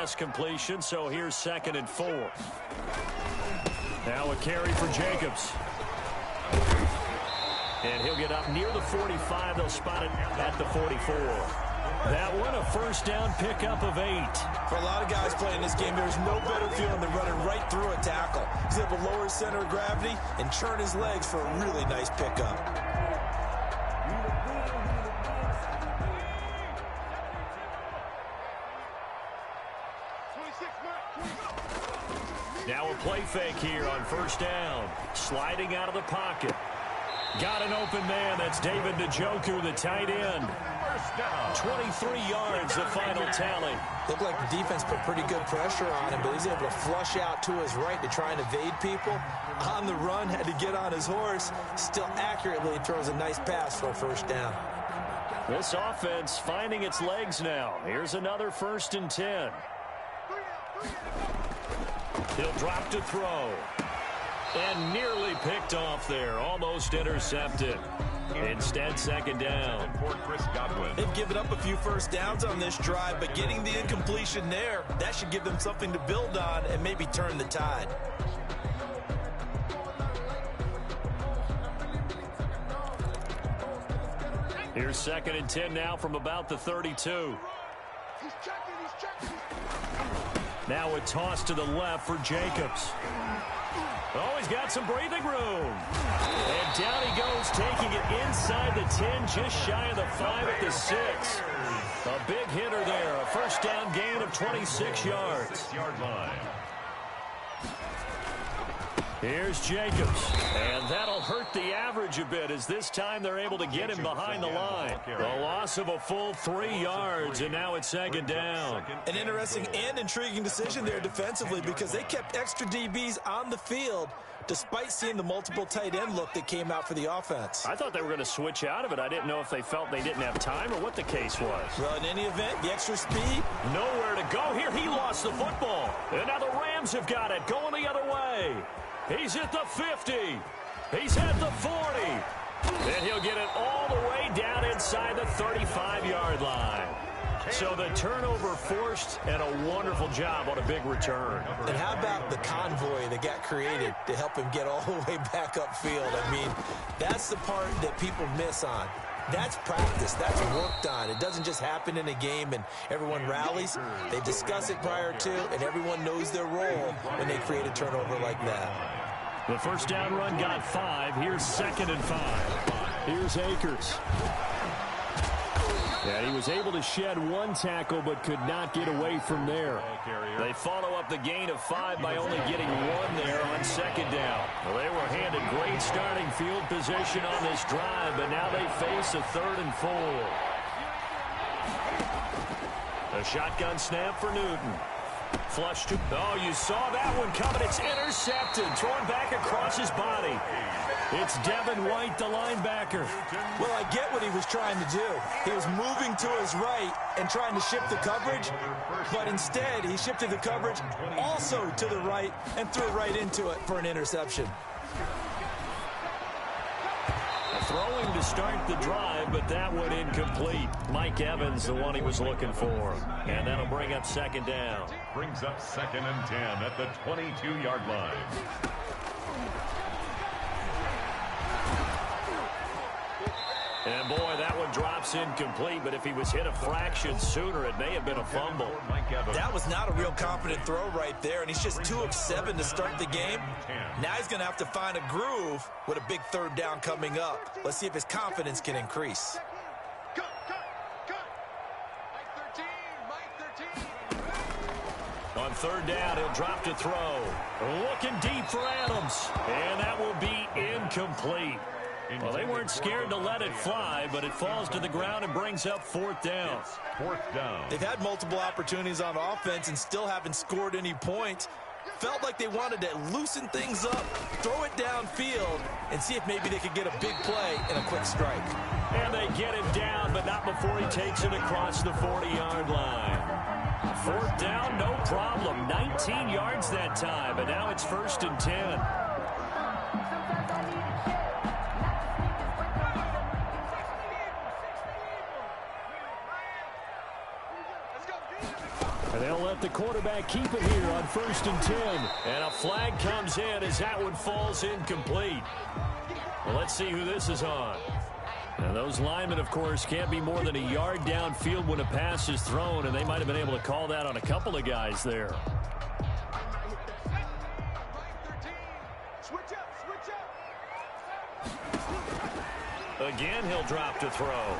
pass completion, so here's 2nd and 4. Now a carry for Jacobs. And he'll get up near the 45. They'll spot it at the 44. That one, a first down pickup of 8. For a lot of guys playing this game, there's no better feeling than running right through a tackle. He's able to lower his center of gravity and churn his legs for a really nice pickup. Now a play fake here on first down. Sliding out of the pocket. Got an open man. That's David Njoku, the tight end. 23 yards, the final tally. Looked like the defense put pretty good pressure on him, but he's able to flush out to his right to try and evade people. On the run, had to get on his horse. Still accurately throws a nice pass for a first down. This offense finding its legs now. Here's another 1st and 10. He'll drop to throw. And nearly picked off there. Almost intercepted. Instead, 2nd down. They've given up a few first downs on this drive, but getting the incompletion there, that should give them something to build on and maybe turn the tide. Here's 2nd and 10 now from about the 32. Now a toss to the left for Jacobs. Oh, he's got some breathing room. And down he goes, taking it inside the 10, just shy of the 5 at the 6. A big hitter there, a first down gain of 26 yards. Here's Jacobs, and that'll hurt the average a bit as this time they're able to get him behind the line. A loss of a full 3 yards, and now it's 2nd down. An interesting and intriguing decision there defensively because they kept extra DBs on the field despite seeing the multiple tight end look that came out for the offense. I thought they were going to switch out of it. I didn't know if they felt they didn't have time or what the case was. Well, in any event, the extra speed. Nowhere to go here. He lost the football. And now the Rams have got it, going the other way. He's at the 50. He's at the 40. And he'll get it all the way down inside the 35-yard line. So the turnover forced, and a wonderful job on a big return. And how about the convoy that got created to help him get all the way back upfield? I mean, that's the part that people miss on. That's practice. That's worked on. It doesn't just happen in a game and everyone rallies. They discuss it prior to, and everyone knows their role when they create a turnover like that. The first down run got 5. Here's 2nd and 5. Here's Akers. And he was able to shed 1 tackle but could not get away from there. They follow up the gain of 5 by only getting 1 there on 2nd down. Well, they were handed great starting field position on this drive, but now they face a 3rd and 4. A shotgun snap for Newton. Flush to... Oh, you saw that one coming. It's intercepted. Thrown back across his body. It's Devin White, the linebacker. Well, I get what he was trying to do. He was moving to his right and trying to shift the coverage, but instead he shifted the coverage also to the right and threw right into it for an interception. Throwing to start the drive, but that one incomplete. Mike Evans, the one he was looking for. And that'll bring up 2nd down. Brings up 2nd and 10 at the 22-yard line. And boy, that one drops incomplete, but if he was hit a fraction sooner, it may have been a fumble. That was not a real confident throw right there, and he's just 2 of 7 to start the game. Now he's going to have to find a groove with a big 3rd down coming up. Let's see if his confidence can increase. On 3rd down, he'll drop to throw. Looking deep for Adams, and that will be incomplete. Well, they weren't scared to let it fly, but it falls to the ground and brings up 4th down. 4th down. They've had multiple opportunities on offense and still haven't scored any points. Felt like they wanted to loosen things up, throw it downfield, and see if maybe they could get a big play and a quick strike. And they get him down, but not before he takes it across the 40-yard line. 4th down, no problem. 19 yards that time, and now it's 1st and 10. They'll let the quarterback keep it here on 1st and 10. And a flag comes in as that one falls incomplete. Well, let's see who this is on. And those linemen, of course, can't be more than a yard downfield when a pass is thrown, and they might have been able to call that on a couple of guys there. Again, he'll drop to throw.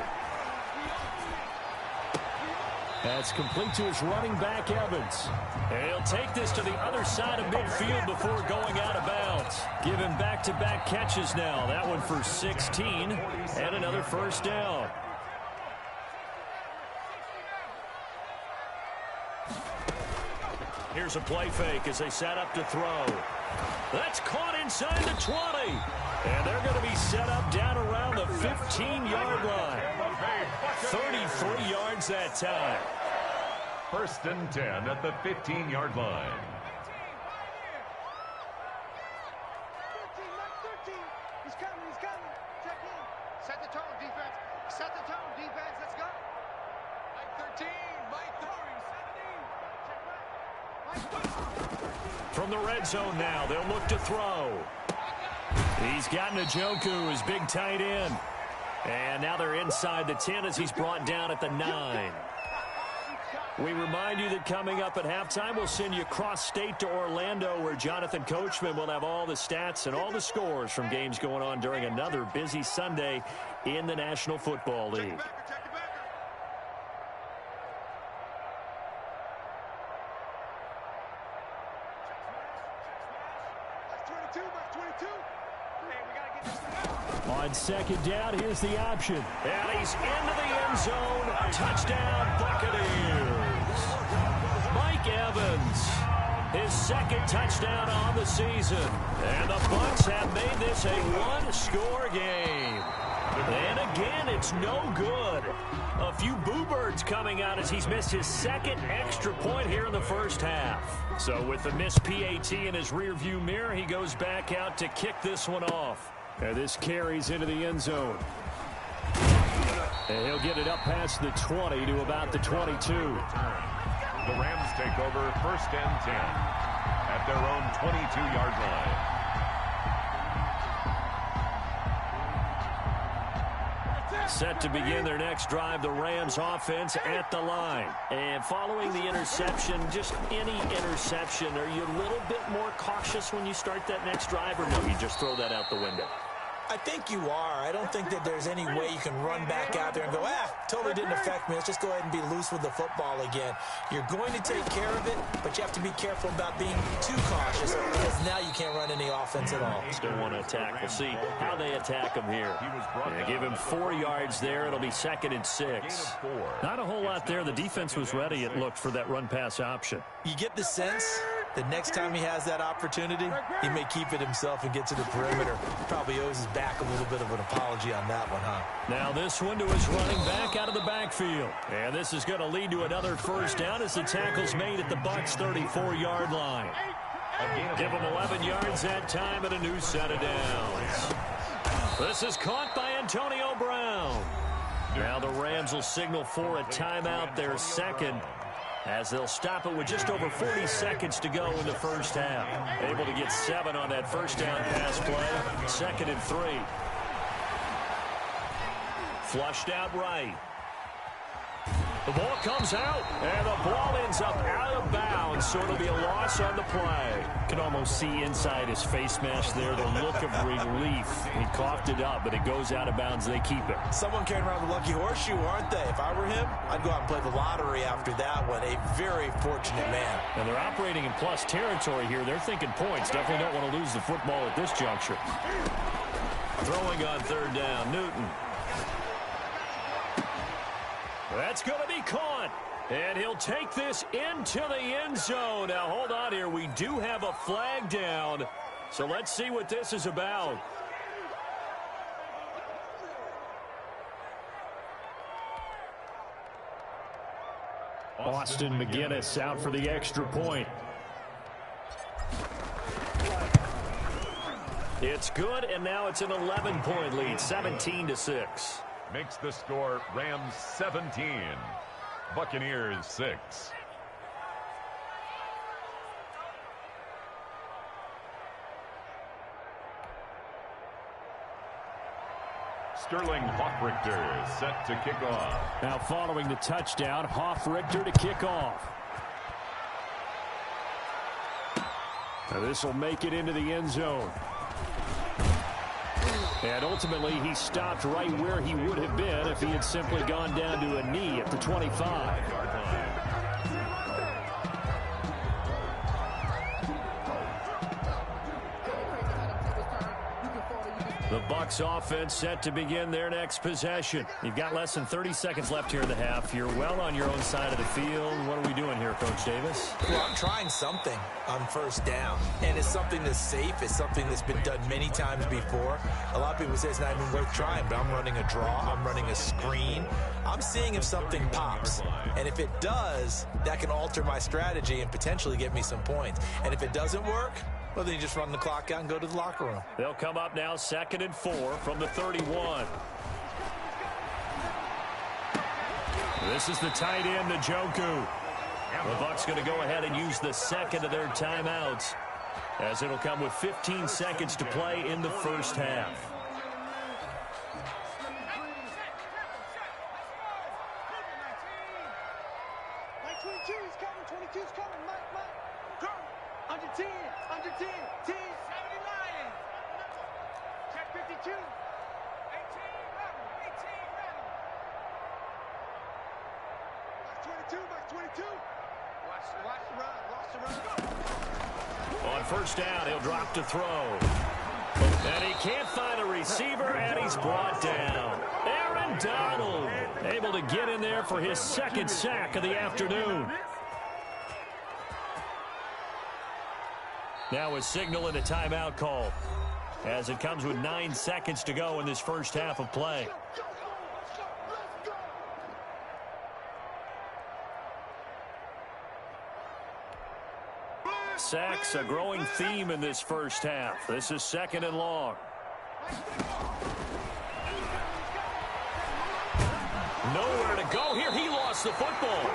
That's complete to his running back, Evans. And he'll take this to the other side of midfield before going out of bounds. Give him back-to-back catches now. That one for 16 and another first down. Here's a play fake as they set up to throw. That's caught inside the 20. And they're going to be set up down around the 15-yard line. 33 yards that time. 1st and 10 at the 15-yard line. He's coming. Check in. Set the tone, defense. Set the tone, defense. Let's go. Mike 13. Mike 17. From the red zone now, they'll look to throw. He's got Njoku, his big tight end. And now they're inside the 10 as he's brought down at the 9. We remind you that coming up at halftime, we'll send you cross-state to Orlando, where Jonathan Coachman will have all the stats and all the scores from games going on during another busy Sunday in the National Football League. On 2nd down, here's the option. And he's into the end zone. Touchdown, Buccaneers. Mike Evans, his 2nd touchdown on the season. And the Bucs have made this a one-score game. And again, it's no good. A few boo birds coming out as he's missed his 2nd extra point here in the first half. So with the missed PAT in his rearview mirror, he goes back out to kick this one off. And this carries into the end zone. And he'll get it up past the 20 to about the 22. The Rams take over 1st and 10 at their own 22-yard line. Set to begin their next drive, the Rams offense at the line. And following the interception, just any interception, are you a little bit more cautious when you start that next drive, or no, you just throw that out the window? I think you are. I don't think that there's any way you can run back out there and go, totally didn't affect me. Let's just go ahead and be loose with the football again. You're going to take care of it, but you have to be careful about being too cautious, because now you can't run any offense at all. Still want to attack. We'll see how they attack him here. Give him 4 yards there. It'll be 2nd and 6. Not a whole lot there. The defense was ready, it looked, for that run-pass option. You get the sense that next time he has that opportunity, he may keep it himself and get to the perimeter. Probably owes his back a little bit of an apology on that one, huh? Now this one to his running back out of the backfield. And this is going to lead to another first down as the tackle's made at the Bucs' 34-yard line. Give him 11 yards that time and a new set of downs. This is caught by Antonio Brown. Now the Rams will signal for a timeout, their 2nd, as they'll stop it with just over 40 seconds to go in the first half. Able to get 7 on that first down pass play. 2nd and 3. Flushed out right. The ball comes out, and the ball ends up out of bounds, so it'll be a loss on the play. Can almost see inside his face mask there the look of relief. He coughed it up, but it goes out of bounds. They keep it. Someone carrying around the lucky horseshoe, aren't they? If I were him, I'd go out and play the lottery after that one. A very fortunate man. And they're operating in plus territory here. They're thinking points. Definitely don't want to lose the football at this juncture. Throwing on 3rd down, Newton. That's going to be caught. And he'll take this into the end zone. Now, hold on here. We do have a flag down. So let's see what this is about. Austin McGinnis out for the extra point. It's good, and now it's an 11-point lead, 17-6. Makes the score Rams 17, Buccaneers 6. Sterling Hoffrichter set to kick off. Now following the touchdown, Hoffrichter to kick off. Now this will make it into the end zone. And ultimately, he stopped right where he would have been if he had simply gone down to a knee at the 25. The Bucs offense set to begin their next possession. You've got less than 30 seconds left here in the half. You're well on your own side of the field. What are we doing here, Coach Davis? Well, I'm trying something on first down, and it's something that's safe. It's something that's been done many times before. A lot of people say it's not even worth trying, but I'm running a draw. I'm running a screen. I'm seeing if something pops, and if it does, that can alter my strategy and potentially get me some points. And if it doesn't work, well, then you just run the clock out and go to the locker room. They'll come up now 2nd and 4 from the 31. This is the tight end, Njoku. The Bucs going to go ahead and use the second of their timeouts, as it'll come with 15 seconds to play in the first half. Under 10, 10, 70 Lions. Check 52. 18, 11, 18, 11. Box 22. Watch the run, lost the run. On first down, he'll drop to throw. And he can't find a receiver, and he's brought down. Aaron Donald able to get in there for his second sack of the afternoon. Now a signal and a timeout call, as it comes with 9 seconds to go in this first half of play. Sacks, a growing theme in this first half. This is 2nd and long. Nowhere to go here. He lost the football.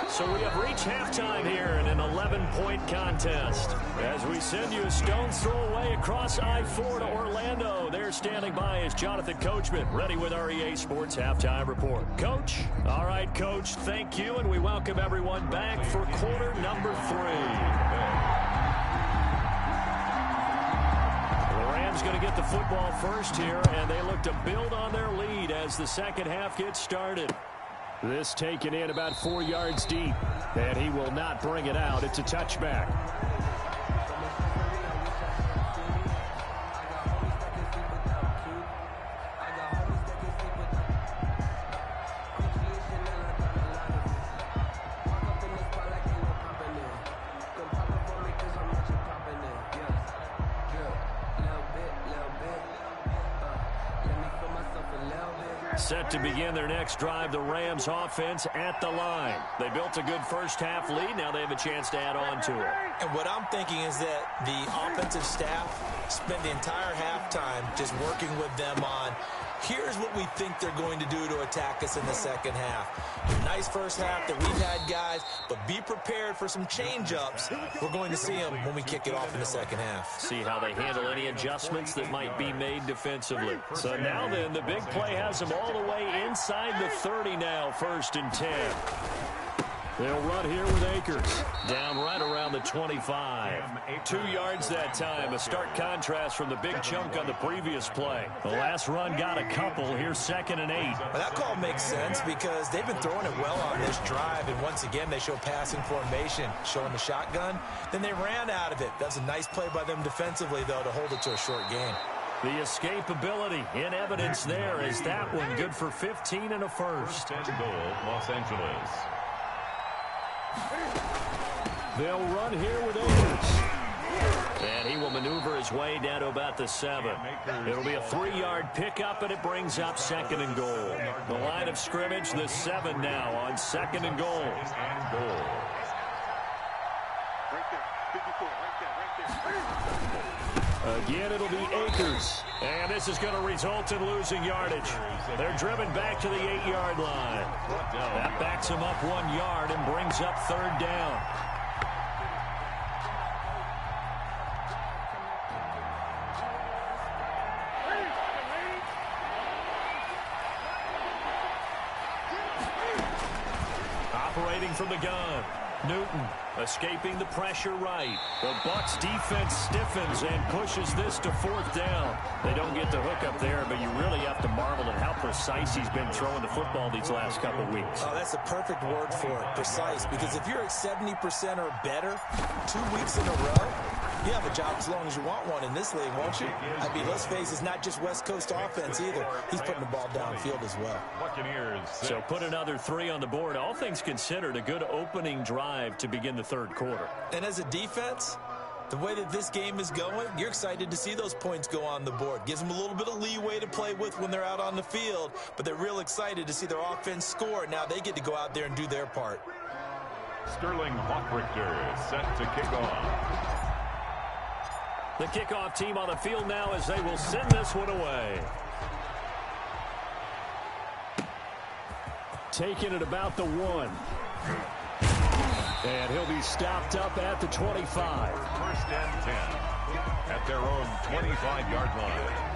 So we have reached halftime here in an 11-point contest. As we send you a stone's throw away across I-4 to Orlando. There standing by is Jonathan Coachman, ready with our EA Sports Halftime Report. Coach? All right, Coach, thank you, and we welcome everyone back for quarter number 3. The Rams going to get the football first here, and they look to build on their lead as the second half gets started. This taken in about 4 yards deep, and he will not bring it out. It's a touchback. Set to begin their next drive, the Rams offense at the line. They built a good first half lead. Now they have a chance to add on to it. And what I'm thinking is that the offensive staff spent the entire halftime just working with them on, here's what we think they're going to do to attack us in the second half. Nice first half that we've had, guys, but be prepared for some change-ups. We're going to see them when we kick it off in the second half. See how they handle any adjustments that might be made defensively. So now then, the big play has them all the way inside the 30 now, 1st and 10. They'll run here with Akers. Down right around the 25. 2 yards that time. A stark contrast from the big chunk on the previous play. The last run got a couple. Here's 2nd and 8. Well, that call makes sense because they've been throwing it well on this drive. And once again, they show passing formation, showing the shotgun. Then they ran out of it. That's a nice play by them defensively, though, to hold it to a short gain. The escapability in evidence there is that one good for 15 and a first. 1st and goal, Los Angeles. They'll run here with Akers. And he will maneuver his way down to about the 7. It'll be a 3-yard pickup, and it brings up 2nd and goal. The line of scrimmage, the 7 now on 2nd and goal. And goal. Right there. 54, right there. Again, it'll be Akers. And this is going to result in losing yardage. They're driven back to the 8-yard line. That backs them up 1 yard and brings up 3rd down. Operating from the gun. Newton escaping the pressure right. The Bucs defense stiffens and pushes this to 4th down. They don't get the hook up there, but you really have to marvel at how precise he's been throwing the football these last couple weeks. Oh, that's a perfect word for it, precise, because if you're at 70% or better 2 weeks in a row, you have a job as long as you want one in this league, won't you? I mean, let's face it, it's not just West Coast offense either. He's putting the ball downfield as well. So put another 3 on the board. All things considered, a good opening drive to begin the 3rd quarter. And as a defense, the way that this game is going, you're excited to see those points go on the board. Gives them a little bit of leeway to play with when they're out on the field, but they're real excited to see their offense score. Now they get to go out there and do their part. Sterling Hawkrichter set to kick off. The kickoff team on the field now as they will send this one away. Taking it about the 1. And he'll be stopped up at the 25. 1st and 10 at their own 25-yard line.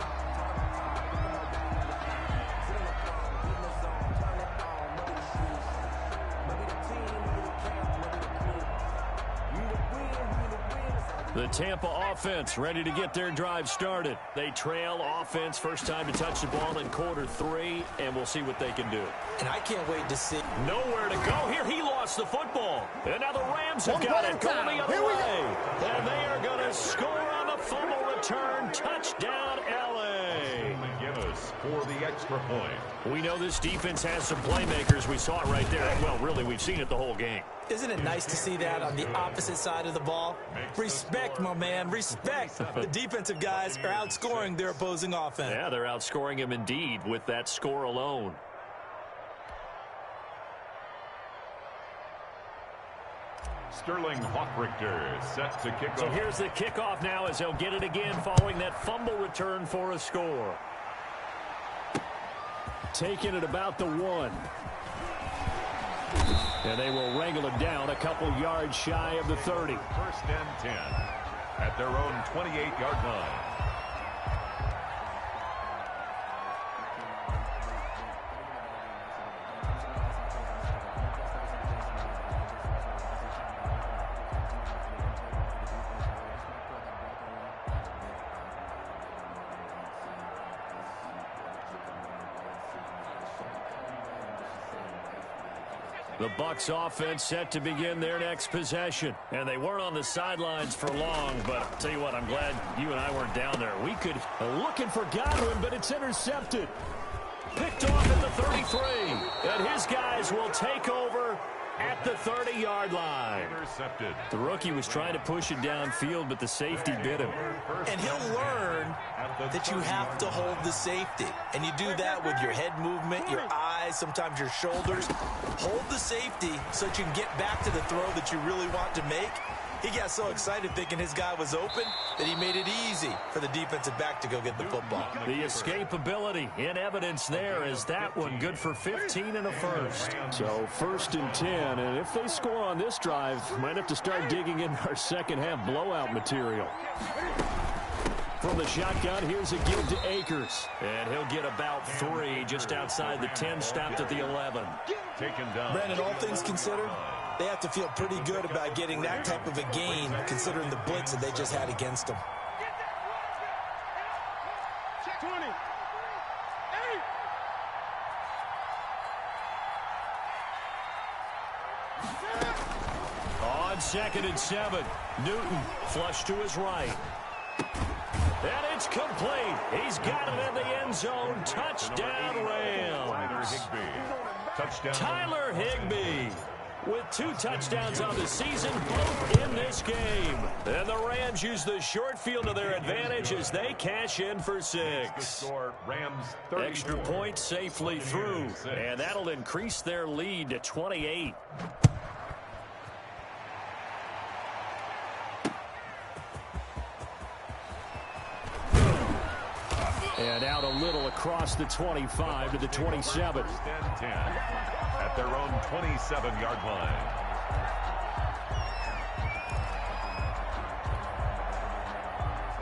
The Tampa offense ready to get their drive started. They trail offense, first time to touch the ball in quarter 3, and we'll see what they can do. And I can't wait to see. Nowhere to go here. He lost the football. And now the Rams have got it going the other way. And they are going to score on the fumble return. Touchdown, L.A. McGinnis for the extra point. We know this defense has some playmakers. We saw it right there. Well, really, we've seen it the whole game. Isn't it nice to see that on the opposite side of the ball? Respect, my man, respect. The defensive guys are outscoring their opposing offense. Yeah, they're outscoring him indeed with that score alone. Sterling Hawkrichter set to kick off. So here's the kickoff now as they'll get it again following that fumble return for a score. Taking it about the 1. And they will wrangle him down a couple yards shy of the 30. 1st and 10 at their own 28-yard line. The Bucs offense set to begin their next possession. And they weren't on the sidelines for long, but I'll tell you what, I'm glad you and I weren't down there. We could looking for Godwin, but it's intercepted. Picked off at the 33. And his guys will take over at the 30-yard line. Intercepted. The rookie was trying to push it downfield, but the safety bit him. And he'll learn that you have to hold the safety. And you do that with your head movement, your eyes, sometimes your shoulders. Hold the safety so that you can get back to the throw that you really want to make. He got so excited thinking his guy was open that he made it easy for the defensive back to go get the football. The escapability in evidence there is that one good for 15 and a first. So 1st and 10, and if they score on this drive, might have to start digging in our second half blowout material. From the shotgun, here's a give to Akers. And he'll get about 3 just outside the 10, stopped at the 11. Taken down. Brandon, all things considered, they have to feel pretty good about getting that type of a gain considering the blitz that they just had against them. Check 20. 8. On 2nd and 7, Newton flush to his right. And it's complete. He's got it in the end zone. Touchdown, Rams. Tyler Higbee with 2 touchdowns on the season, both in this game. And the Rams use the short field to their advantage as they cash in for 6. Extra point safely through, and that'll increase their lead to 28. And out a little across the 25 to the 27. 10 at their own 27-yard line.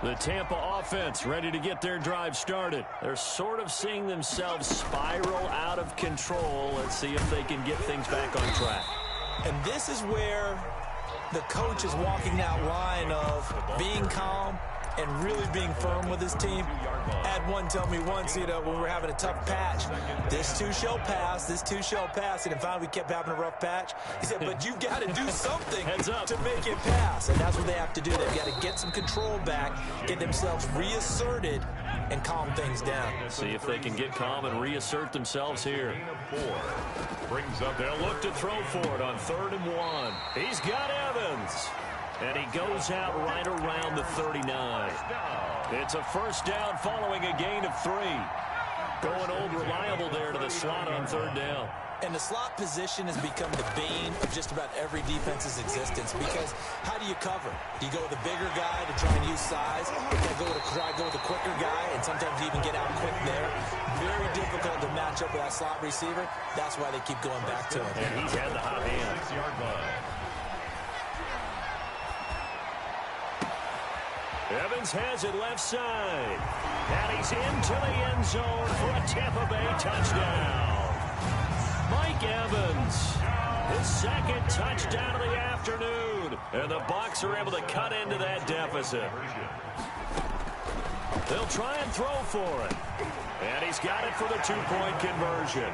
The Tampa offense ready to get their drive started. They're sort of seeing themselves spiral out of control. Let's see if they can get things back on track. And this is where the coach is walking that line of being calm and really being firm with his team. I had one tell me once, when we were having a tough patch, this too shall pass, this too shall pass. And finally we kept having a rough patch. He said, but you've got to do something to make it pass. And that's what they have to do. They've got to get some control back, get themselves reasserted, and calm things down. See if they can get calm and reassert themselves here. Brings up, they'll look to throw for it on 3rd and 1. He's got Evans. And he goes out right around the 39. It's a first down following a gain of 3. Going old reliable there to the slot on 3rd down. And the slot position has become the bane of just about every defense's existence, because how do you cover? Do you go with the bigger guy to try and use size? Or do you try to go with the quicker guy and sometimes even get out quick there? Very difficult to match up with that slot receiver. That's why they keep going back to him. And he's had the hot hand. 6-yard line. Evans has it left side. And he's into the end zone for a Tampa Bay touchdown. Mike Evans, his 2nd touchdown of the afternoon. And the Bucs are able to cut into that deficit. They'll try and throw for it. And he's got it for the 2-point conversion.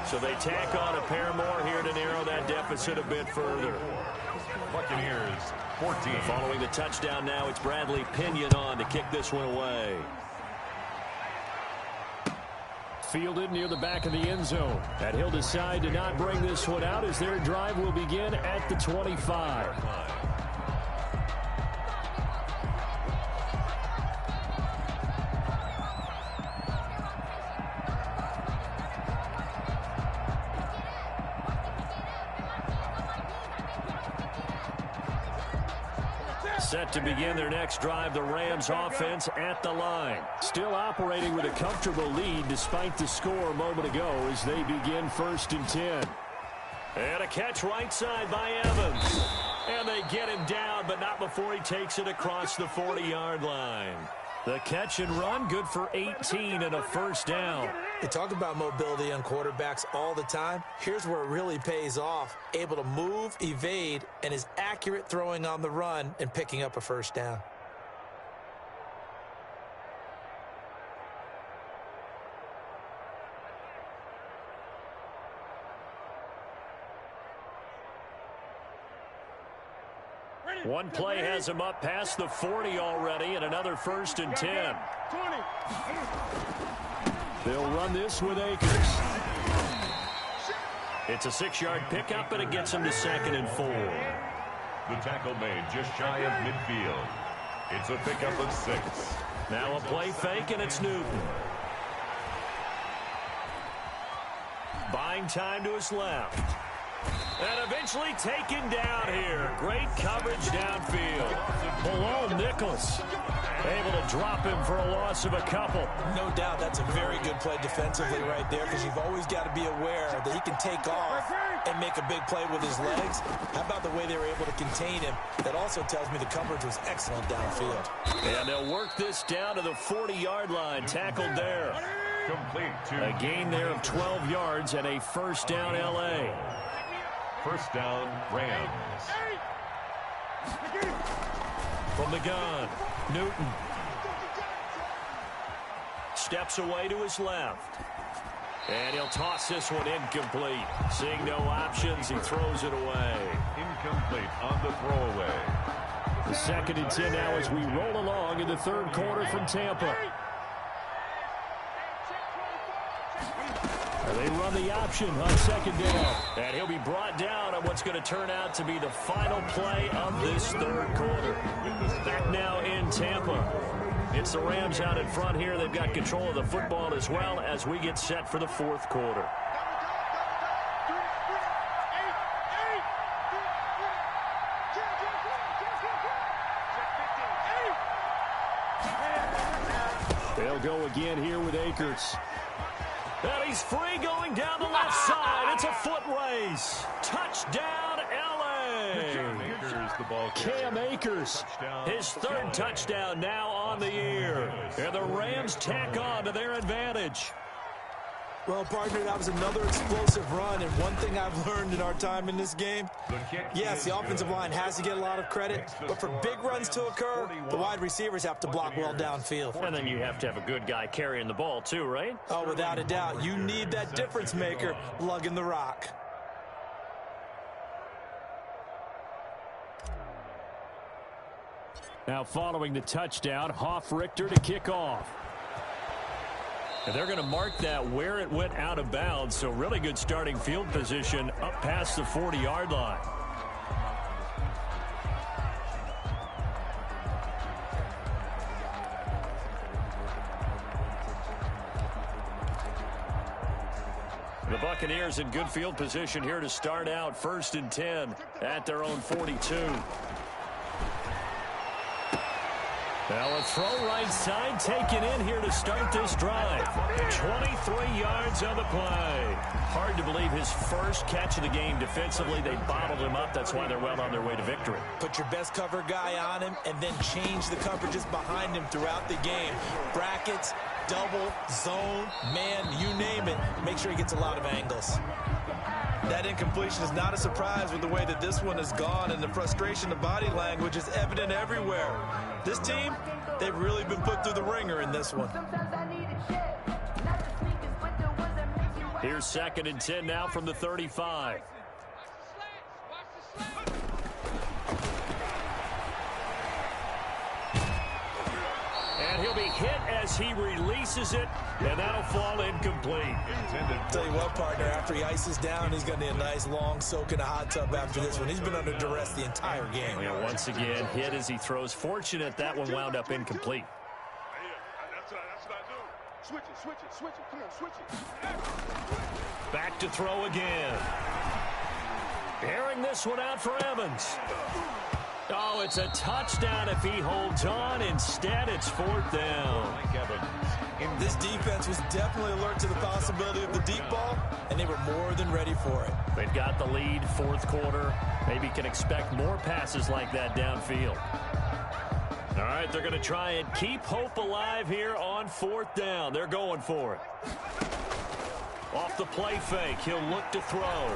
So they tack on a pair more here to narrow that deficit a bit further. Buccaneers 14. Following the touchdown now, it's Bradley Pinion on to kick this one away. Fielded near the back of the end zone. And he'll decide to not bring this one out as their drive will begin at the 25. Set to begin their next drive, the Rams offense at the line. Still operating with a comfortable lead despite the score a moment ago as they begin 1st and 10. And a catch right side by Evans. And they get him down, but not before he takes it across the 40-yard line. The catch and run, good for 18 and a first down. They talk about mobility on quarterbacks all the time. Here's where it really pays off. Able to move, evade, and is accurate throwing on the run and picking up a first down. One play has him up past the 40 already, and another 1st and 10. They'll run this with Akers. It's a 6-yard pickup, and it gets him to 2nd and 4. The tackle made just shy of midfield. It's a pickup of 6. Now a play fake, and it's Newton. Buying time to his left. And eventually taken down here. Great coverage downfield. Malone Nichols able to drop him for a loss of a couple. No doubt that's a very good play defensively right there, because you've always got to be aware that he can take off and make a big play with his legs. How about the way they were able to contain him? That also tells me the coverage was excellent downfield. And they'll work this down to the 40-yard line. Tackled there. Complete to a gain there of 12 yards and a first down L.A. First down, Rams. From the gun, Newton. Steps away to his left. And he'll toss this one incomplete. Seeing no options, he throws it away. Incomplete on the throwaway. The 2nd and 10 now as we roll along in the 3rd quarter from Tampa. They run the option on 2nd down. And he'll be brought down on what's going to turn out to be the final play of this 3rd quarter. Back now in Tampa. It's the Rams out in front here. They've got control of the football as well as we get set for the 4th quarter. They'll go again here with Akers. And he's free going down the left side. It's a foot race. Touchdown, L.A. Cam Akers, his 3rd touchdown now on the year. And the Rams tack on to their advantage. Well, partner, that was another explosive run, and one thing I've learned in our time in this game, yes, the offensive line has to get a lot of credit, but for big runs to occur, the wide receivers have to block well downfield. And then you have to have a good guy carrying the ball too, right? Oh, without a doubt. You need that difference maker lugging the rock. Now following the touchdown, Hoff-Richter to kick off. And they're going to mark that where it went out of bounds, so really good starting field position up past the 40-yard line. The Buccaneers in good field position here to start out 1st and 10 at their own 42. Now a throw right side taken in here to start this drive. 23 yards on the play. Hard to believe his first catch of the game defensively. They bottled him up. That's why they're well on their way to victory. Put your best cover guy on him and then change the coverages behind him throughout the game. Brackets, double, zone, man, you name it. Make sure he gets a lot of angles. That incompletion is not a surprise with the way that this one has gone, and the frustration of body language is evident everywhere. This team, they've really been put through the ringer in this one. Here's 2nd and 10 now from the 35. And he'll be hit as he releases it, and that'll fall incomplete. Tell you what, partner, after he ices down, he's going to need a nice long soak in a hot tub after this one. He's been under duress the entire game. Yeah, once again, hit as he throws. Fortunate that one wound up incomplete. That's what I do. Switch it. Come on, switch it. Back to throw again. Airing this one out for Evans. Oh, it's a touchdown if he holds on. Instead, it's 4th down. This defense was definitely alert to the possibility of the deep ball, and they were more than ready for it. They've got the lead, 4th quarter. Maybe can expect more passes like that downfield. All right, they're going to try and keep hope alive here on 4th down. They're going for it. Off the play fake, he'll look to throw.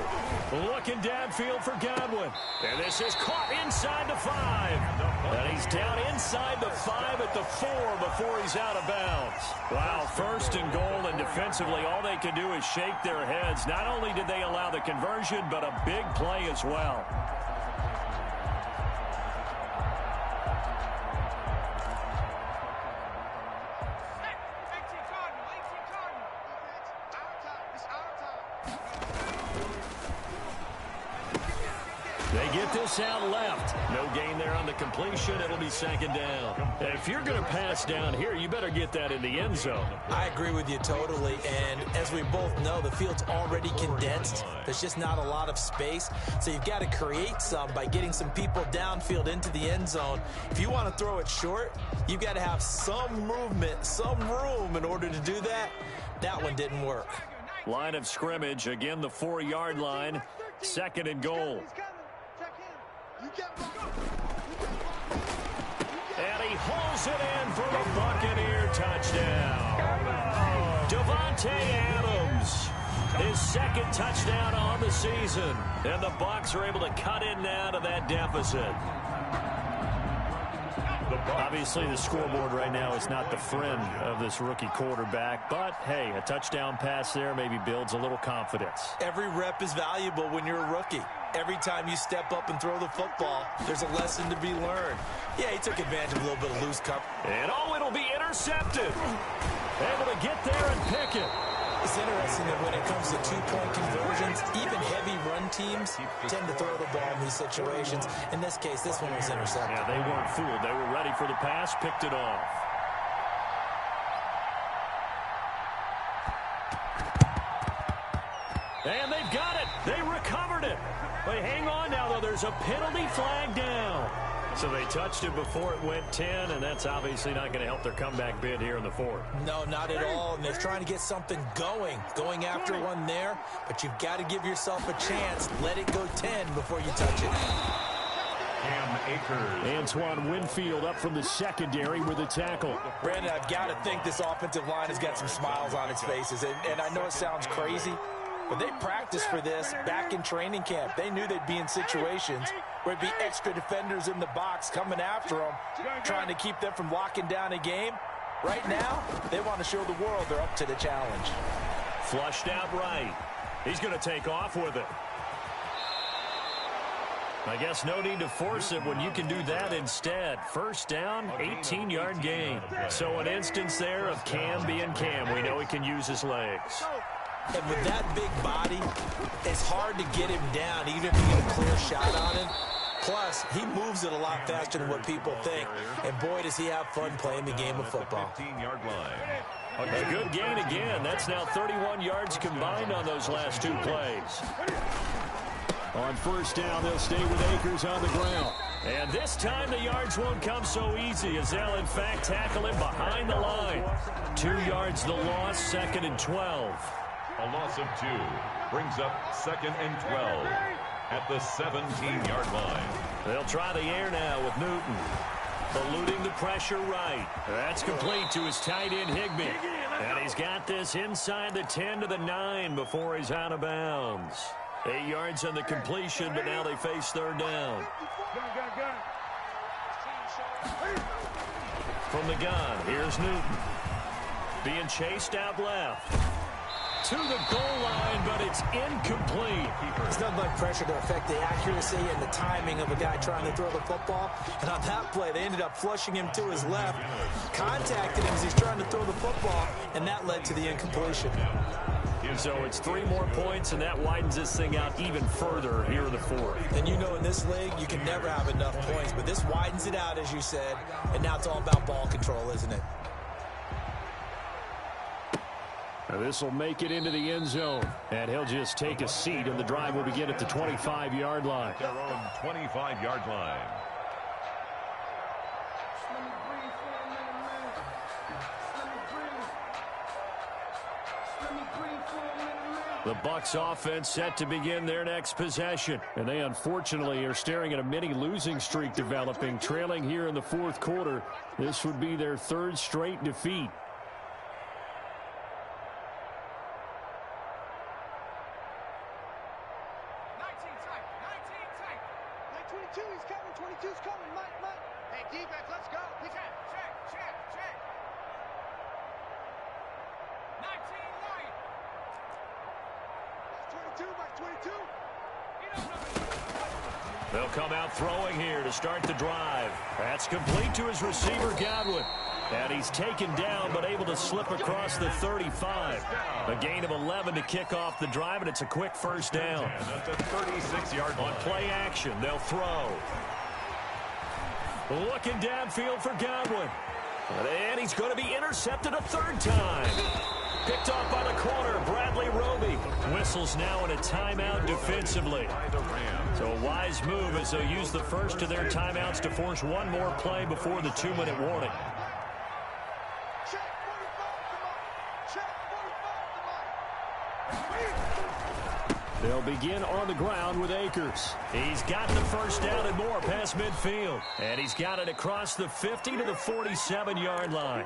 Looking downfield for Godwin. And this is caught inside the 5. And he's down inside the 5 at the 4 before he's out of bounds. Wow, 1st and goal, and defensively all they can do is shake their heads. Not only did they allow the conversion, but a big play as well. They get this out left. No gain there on the completion. It'll be 2nd down. If you're going to pass down here, you better get that in the end zone. I agree with you totally. And as we both know, the field's already condensed. There's just not a lot of space. So you've got to create some by getting some people downfield into the end zone. If you want to throw it short, you've got to have some movement, some room in order to do that. That one didn't work. Line of scrimmage, again the 4-yard line. 2nd and goal. And he hauls it in for the Buccaneer touchdown. Davante Adams, his 2nd touchdown on the season. And the Bucs are able to cut in now to that deficit. Obviously, the scoreboard right now is not the friend of this rookie quarterback. But, hey, a touchdown pass there maybe builds a little confidence. Every rep is valuable when you're a rookie. Every time you step up and throw the football, there's a lesson to be learned. Yeah, he took advantage of a little bit of loose cover. And, oh, it'll be intercepted. Able to get there and pick it. It's interesting that when it comes to two-point conversions, even heavy run teams tend to throw the ball in these situations. In this case, this one was intercepted. Yeah, they weren't fooled. They were ready for the pass, picked it off. And they've got it. They recovered it. But hang on now, though. There's a penalty flag down. So they touched it before it went 10, and that's obviously not going to help their comeback bid here in the 4th. No, not at all. And they're trying to get something going after one there. But you've got to give yourself a chance. Let it go 10 before you touch it. Cam Akers. Antoine Winfield up from the secondary with a tackle. Brandon, I've got to think this offensive line has got some smiles on its faces. And I know it sounds crazy, but they practiced for this back in training camp. They knew they'd be in situations where it'd be extra defenders in the box coming after them, trying to keep them from locking down a game. Right now, they want to show the world they're up to the challenge. Flushed out right. He's going to take off with it. I guess no need to force it when you can do that instead. First down, 18-yard gain. So an instance there of Cam being Cam. We know he can use his legs. And with that big body, it's hard to get him down, even if you get a clear shot on him. Plus, he moves it a lot faster than what people think. And boy, does he have fun playing the game of football. 15-yard line. A good gain again. That's now 31 yards combined on those last two plays. On first down, they'll stay with Akers on the ground. And this time the yards won't come so easy as they'll, in fact, tackle him behind the line. 2 yards the loss, 2nd and 12. A loss of 2 brings up 2nd and 12 at the 17-yard line. They'll try the air now with Newton. Eluding the pressure right. That's complete to his tight end, Higbee. And he's got this inside the 10 to the 9 before he's out of bounds. 8 yards on the completion, but now they face third down. From the gun, here's Newton. Being chased out left. To the goal line, but it's incomplete. It's nothing like pressure to affect the accuracy and the timing of a guy trying to throw the football. And on that play, they ended up flushing him to his left, contacted him as he's trying to throw the football, and that led to the incompletion. So it's 3 more points, and that widens this thing out even further here in the fourth. And you know in this league, you can never have enough points, but this widens it out, as you said, and now it's all about ball control, isn't it? This will make it into the end zone, and he'll just take a seat, and the drive will begin at the 25-yard line. Their own 25-yard line. The Bucs offense set to begin their next possession, and they unfortunately are staring at a mini losing streak developing, trailing here in the fourth quarter. This would be their 3rd straight defeat. They'll come out throwing here to start the drive. That's complete to his receiver, Godwin. And he's taken down, but able to slip across the 35. A gain of 11 to kick off the drive, and it's a quick first down. At the 36-yard line. On play action, they'll throw. Looking downfield for Godwin. And he's going to be intercepted a 3rd time. Picked off by the corner, Bradley Roby. Whistles now in a timeout defensively. So a wise move as they'll use the first of their timeouts to force one more play before the 2-minute warning. They'll begin on the ground with Akers. He's got the first down and more past midfield. And he's got it across the 50 to the 47-yard line.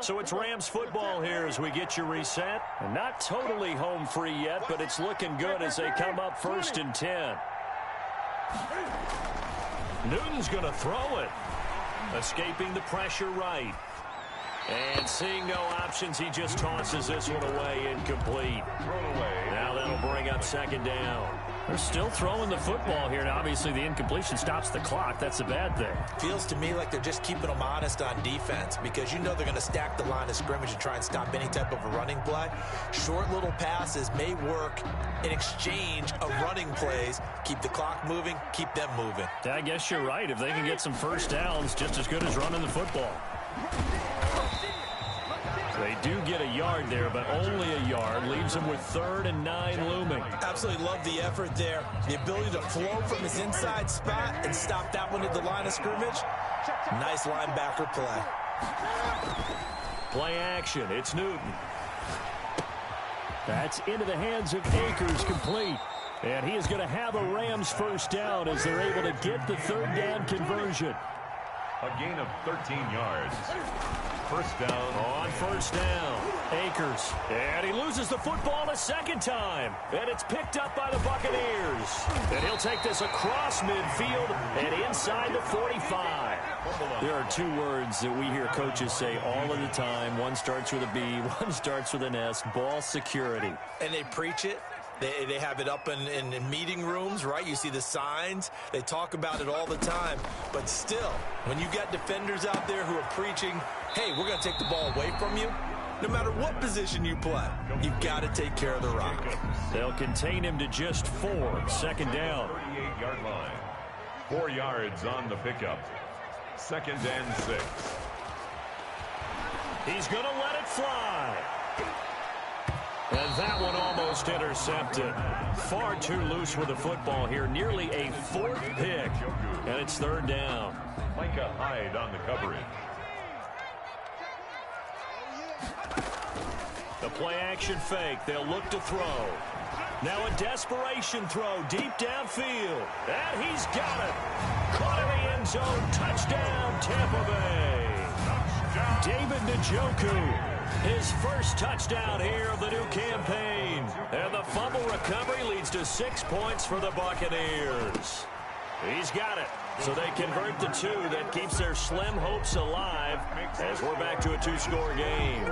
So it's Rams football here as we get you reset. And not totally home free yet, but it's looking good as they come up 1st and 10. Newton's going to throw it. Escaping the pressure right. And seeing no options, he just tosses this one away, incomplete. Thrown away. Now that'll bring up 2nd down. They're still throwing the football here. Now, obviously, the incompletion stops the clock. That's a bad thing. Feels to me like they're just keeping them honest on defense because you know they're going to stack the line of scrimmage and try and stop any type of a running play. Short little passes may work in exchange of running plays. Keep the clock moving, keep them moving. I guess you're right. If they can get some first downs, just as good as running the football. They do get a yard there, but only a yard. Leaves them with 3rd and 9 looming. Absolutely love the effort there. The ability to flow from his inside spot and stop that one at the line of scrimmage. Nice linebacker play. Play action. It's Newton. That's into the hands of Akers, complete. And he is going to have a Rams first down as they're able to get the 3rd down conversion. A gain of 13 yards. First down. On first down, Akers. And he loses the football a second time. And it's picked up by the Buccaneers. And he'll take this across midfield and inside the 45. There are 2 words that we hear coaches say all of the time. One starts with a B, one starts with an S. Ball security. And they preach it. They have it up in meeting rooms, right? You see the signs. They talk about it all the time. But still, when you got defenders out there who are preaching, hey, we're going to take the ball away from you, no matter what position you play, you've got to take care of the rock. They'll contain him to just 4. 2nd down. 38-yard line. 4 yards on the pickup. 2nd and 6. He's going to let it fly. And that one almost intercepted. Far too loose with the football here. Nearly a 4th pick. And it's 3rd down. Micah Hyde on the coverage. The play action fake. They'll look to throw. Now a desperation throw deep downfield. And he's got it. Caught in the end zone. Touchdown, Tampa Bay. David Njoku. His first touchdown here of the new campaign. And the fumble recovery leads to 6 points for the Buccaneers. He's got it. So they convert the 2. That keeps their slim hopes alive as we're back to a 2-score game.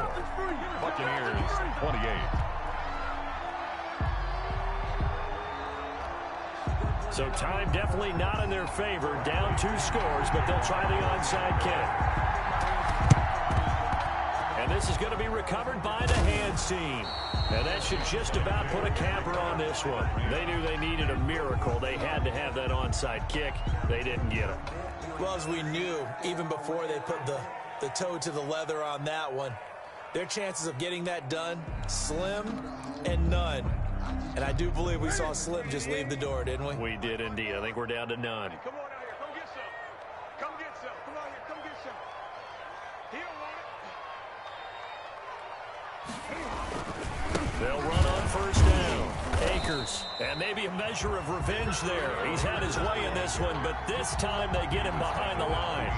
Buccaneers 28. So time definitely not in their favor. Down 2 scores, but they'll try the onside kick. And this is going to be recovered by the hands team. And that should just about put a capper on this one. They knew they needed a miracle. They had to have that onside kick. They didn't get it. Well, as we knew, even before they put the toe to the leather on that one, their chances of getting that done, slim and none. And I do believe we saw Slim just leave the door, didn't we? We did indeed. I think we're down to none. Come on out here. Come get some. Come get some. Come on here. Come get some. He don't want it. They'll run on first down. Akers. And maybe a measure of revenge there. He's had his way in this one, but this time they get him behind the line.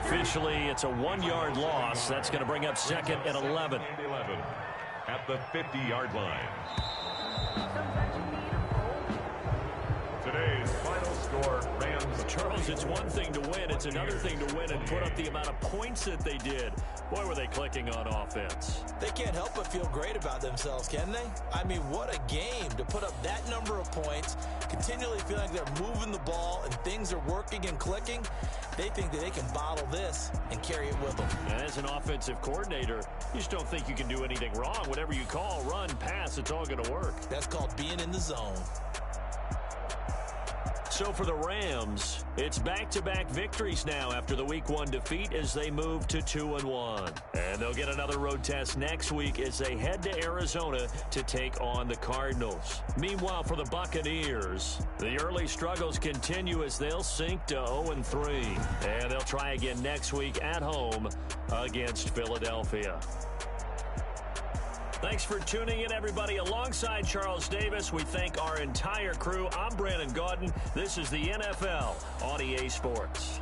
Officially, it's a 1-yard loss. That's going to bring up 2nd and 11. At the 50-yard line. Today's final score, Rams. Charles, it's one thing to win. It's another thing to win and put up the amount of points that they did. Boy, were they clicking on offense. They can't help but feel great about themselves, can they? I mean, what a game to put up that number of points, continually feel like they're moving the ball and things are working and clicking. They think that they can bottle this and carry it with them. And as an offensive coordinator, you just don't think you can do anything wrong. Whatever you call, run, pass, it's all going to work. That's called being in the zone. So for the Rams, it's back-to-back victories now after the Week 1 defeat as they move to 2-1. And they'll get another road test next week as they head to Arizona to take on the Cardinals. Meanwhile, for the Buccaneers, the early struggles continue as they'll sink to 0-3. And they'll try again next week at home against Philadelphia. Thanks for tuning in, everybody. Alongside Charles Davis, we thank our entire crew. I'm Brandon Gaudin. This is the NFL on EA Sports.